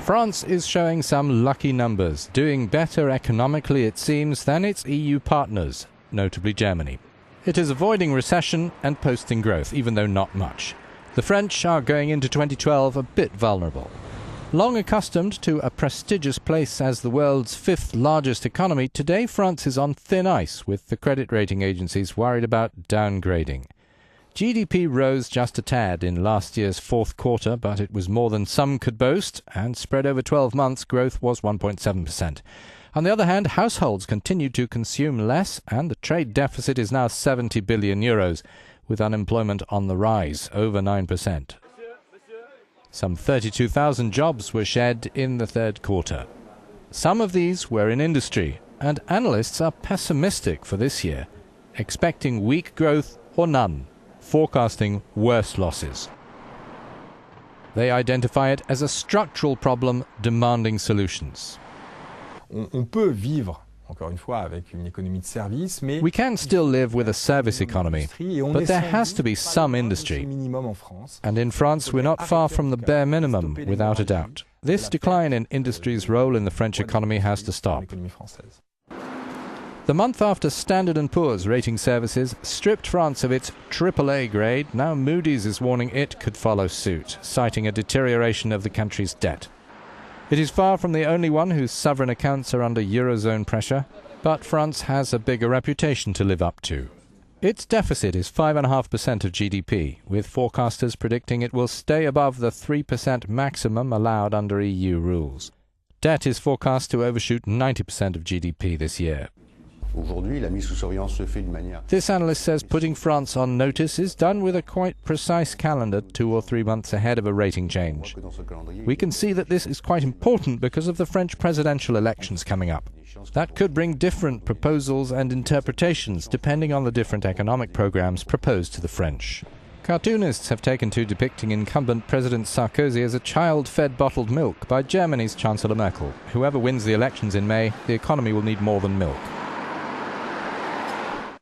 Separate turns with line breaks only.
France is showing some lucky numbers, doing better economically, it seems, than its EU partners, notably Germany. It is avoiding recession and posting growth, even though not much. The French are going into 2012 a bit vulnerable. Long accustomed to a prestigious place as the world's fifth largest economy, today France is on thin ice, with the credit rating agencies worried about downgrading. GDP rose just a tad in last year's fourth quarter, but it was more than some could boast, and spread over 12 months, growth was 1.7%. On the other hand, households continued to consume less, and the trade deficit is now 70 billion euros, with unemployment on the rise, over 9%. Some 32,000 jobs were shed in the third quarter. Some of these were in industry, and analysts are pessimistic for this year, expecting weak growth or none, forecasting worse losses. They identify it as a structural problem demanding solutions.
On peut vivre, encore une fois, avec une économie de services, mais
we can still live with a service economy, but there has to be some industry. And in France, we're not far from the bare minimum, without a doubt. This decline in industry's role in the French economy has to stop. The month after Standard & Poor's rating services stripped France of its AAA grade, now Moody's is warning it could follow suit, citing a deterioration of the country's debt. It is far from the only one whose sovereign accounts are under Eurozone pressure, but France has a bigger reputation to live up to. Its deficit is 5.5% of GDP, with forecasters predicting it will stay above the 3% maximum allowed under EU rules. Debt is forecast to overshoot 90% of GDP this year. This analyst says putting France on notice is done with a quite precise calendar 2 or 3 months ahead of a rating change. We can see that this is quite important because of the French presidential elections coming up. That could bring different proposals and interpretations depending on the different economic programs proposed to the French. Cartoonists have taken to depicting incumbent President Sarkozy as a child fed bottled milk by Germany's Chancellor Merkel. Whoever wins the elections in May, the economy will need more than milk.